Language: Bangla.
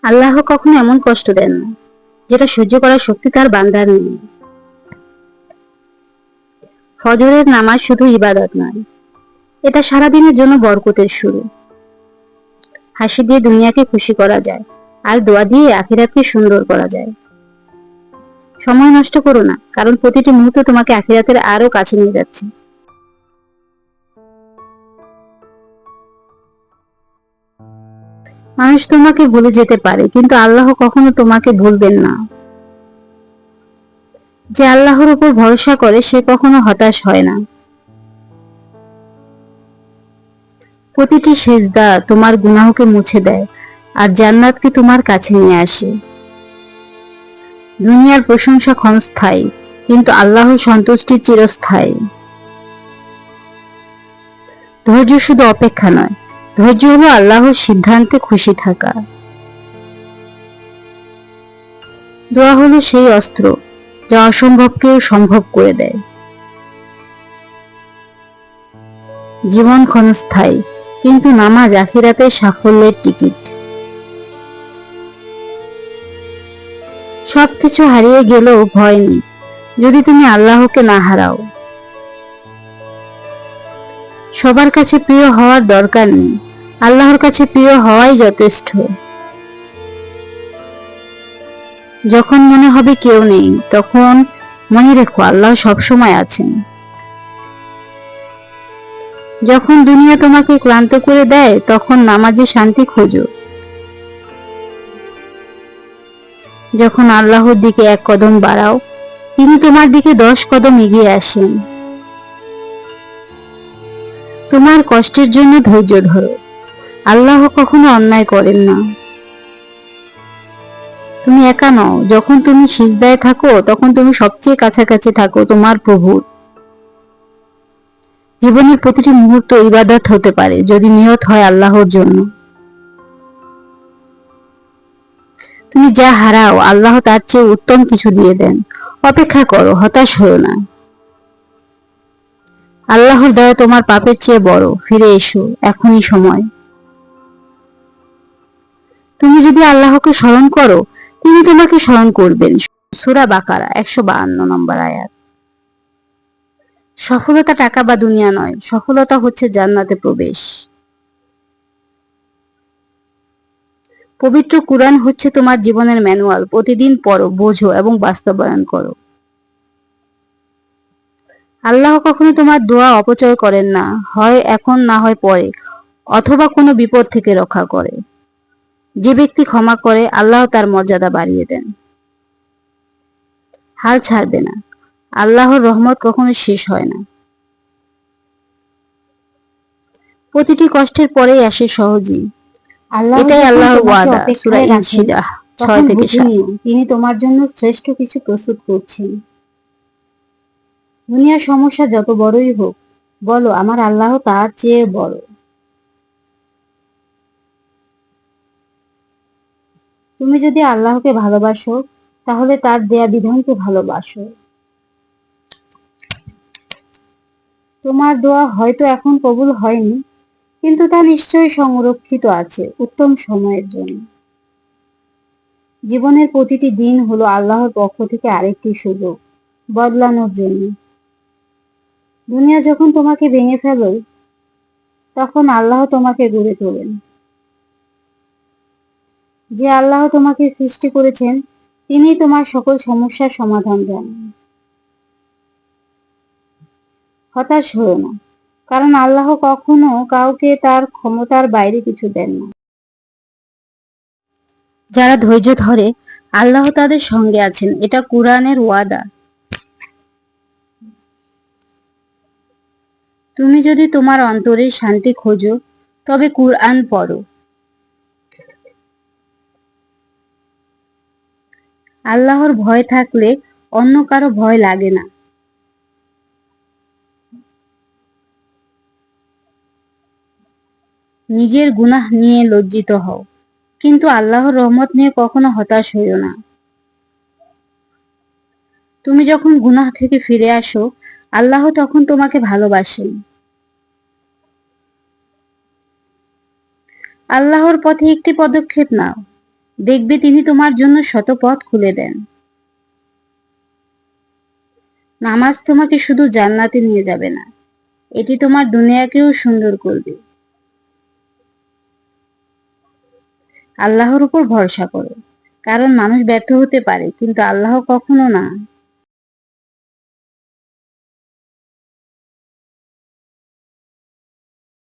আল্লাহ কখনো এমন কষ্ট দেন না যেটা সহ্য করার শক্তি তার বান্দার নেই। ফজরের নামাজ শুধু ইবাদত নয়, এটা সারাদিনের জন্য বরকতের শুরু। হাসি দিয়ে দুনিয়াকে খুশি করা যায়, আর দোয়া দিয়ে আখিরাতকে সুন্দর করা যায়। সময় নষ্ট করো না, কারণ প্রতিটি মুহূর্ত তোমাকে আখিরাতের আরো কাছে নিয়ে যাচ্ছে। মানুষ তোমাকে ভুলে যেতে পারে, কিন্তু আল্লাহ কখনো তোমাকে ভুলবেন না। যে আল্লাহর উপর ভরসা করে সে কখনো হতাশ হয় না। প্রতিটি সেজদা তোমার গুনাহকে মুছে দেয়, আর জান্নাতকে তোমার কাছে নিয়ে আসে। দুনিয়ার প্রশংসা ক্ষণস্থায়ী, কিন্তু আল্লাহর সন্তুষ্টি চিরস্থায়ী। ধৈর্য শুধু অপেক্ষা নয়, ধৈর্য হলো আল্লাহর সিদ্ধান্তে খুশি থাকা। দোয়া হলো সেই অস্ত্র যা অসম্ভবকেও সম্ভব করে দেয়। জীবন ক্ষণস্থায়ী, কিন্তু নামাজ আখিরাতের সাফল্যের টিকিট। সবকিছু হারিয়ে গেলেও ভয় নেই, যদি তুমি আল্লাহকে না হারাও। সবার কাছে প্রিয় হওয়ার দরকার নেই, আল্লাহর কাছে প্রিয় হওয়াই যথেষ্ট। যখন মনে হবে কেউ নেই, তখন মনে রেখো আল্লাহ সবসময় আছেন। যখন দুনিয়া তোমাকে ক্লান্ত করে দেয়, তখন নামাজে শান্তি খোঁজো। যখন আল্লাহর দিকে এক কদম বাড়াও, তিনি তোমার দিকে 10 কদম এগিয়ে আসেন। তোমার কষ্টের জন্য ধৈর্য ধরো, আল্লাহ কখনো অন্যায় করেন না। তুমি একা নও, যখন তুমি সিজদায় থাকো তখন তুমি সবচেয়ে কাছাকাছি থাকো তোমার প্রভুর। জীবনের প্রতিটি মুহূর্ত ইবাদত হতে পারে যদি নিয়ত হয় আল্লাহর জন্য। তুমি যা হারাও আল্লাহ তার চেয়ে উত্তম কিছু দিয়ে দেন। অপেক্ষা করো, হতাশ হও না। আল্লাহর দয়া তোমার পাপের চেয়ে বড়। ফিরে এসো, এখনই সময়। তুমি যদি আল্লাহকে স্মরণ করো, তিনি তোমাকে স্মরণ করবেন। সূরা বাকারা 152 নম্বর আয়াত। সফলতা টাকা বা দুনিয়া নয়, সফলতা হচ্ছে জান্নাতে প্রবেশ। পবিত্র কুরআন হচ্ছে তোমার জীবনের ম্যানুয়াল। প্রতিদিন পড়ো, বোঝো এবং বাস্তবায়ন করো। আল্লাহ কখনো তোমার দোয়া অপচয় করেন না, হয় এখন না হয় পরে, অথবা কোনো বিপদ থেকে রক্ষা করে। যে ব্যক্তি ক্ষমা করে আল্লাহ তার মর্যাদা বাড়িয়ে দেন। হাল ছাড়বে না, আল্লাহর রহমত কখনো শেষ হয় না। প্রতিটি কষ্টের পরেই আসে সহজী। আল্লাহ এটাই যখন আল্লাহর তোমাকে ওয়াদা। সূরা অপেক্ষায় রাখেন, ইনশিরাহ তখন 6 থেকে বুঝে 7। নিও তিনি তোমার জন্য শ্রেষ্ঠ কিছু প্রস্তুত করছেন। দুনিয়ার সমস্যা যত বড়ই হোক, বলো আমার আল্লাহ তার চেয়ে বড়। তুমি যদি আল্লাহকে ভালোবাসো, তাহলে তার দেয়া বিধানকে ভালোবাসো। তোমার দোয়া হয়তো এখন কবুল হয়নি, কিন্তু তা নিশ্চয়ই সংরক্ষিত আছে উত্তম সময়ের জন্য। জীবনের প্রতিটি দিন হলো আল্লাহর পক্ষ থেকে আরেকটি সুযোগ বদলানোর জন্য। দুনিয়া যখন তোমাকে ভেঙে ফেলে, তখন আল্লাহ তোমাকে গড়ে তোলেন। যে আল্লাহ তোমাকে সৃষ্টি করেছেন, তিনি তোমার সকল সমস্যার সমাধান জানেন। হতাশ হও না, কারণ আল্লাহ কখনো কাউকে তার ক্ষমতার বাইরে কিছু দেন না। যারা ধৈর্য ধরে আল্লাহ তাদের সঙ্গে আছেন, এটা কুরআনের ওয়াদা। তুমি যদি তোমার অন্তরের শান্তি খোঁজো, তবে কুরআন পড়ো। আল্লাহর ভয় থাকলে অন্য কারো ভয় লাগে না। নিজের গুনাহ নিয়ে লজ্জিত হও, কিন্তু আল্লাহর রহমত নিয়ে কখনো হতাশ হইও না। তুমি যখন গুনাহ থেকে ফিরে আসো, আল্লাহ তখন তোমাকে ভালোবাসেন। আল্লাহর পথে একটি পদক্ষেপ নাও, দেখবে তিনি তোমার জন্য শত পথ খুলে দেন। নামাজ তোমাকে শুধু জান্নাতে নিয়ে যাবে না, এটি তোমার দুনিয়াকেও সুন্দর করবে। আল্লাহর উপর ভরসা করো, কারণ মানুষ ব্যর্থ হতে পারে কিন্তু আল্লাহ কখনো না।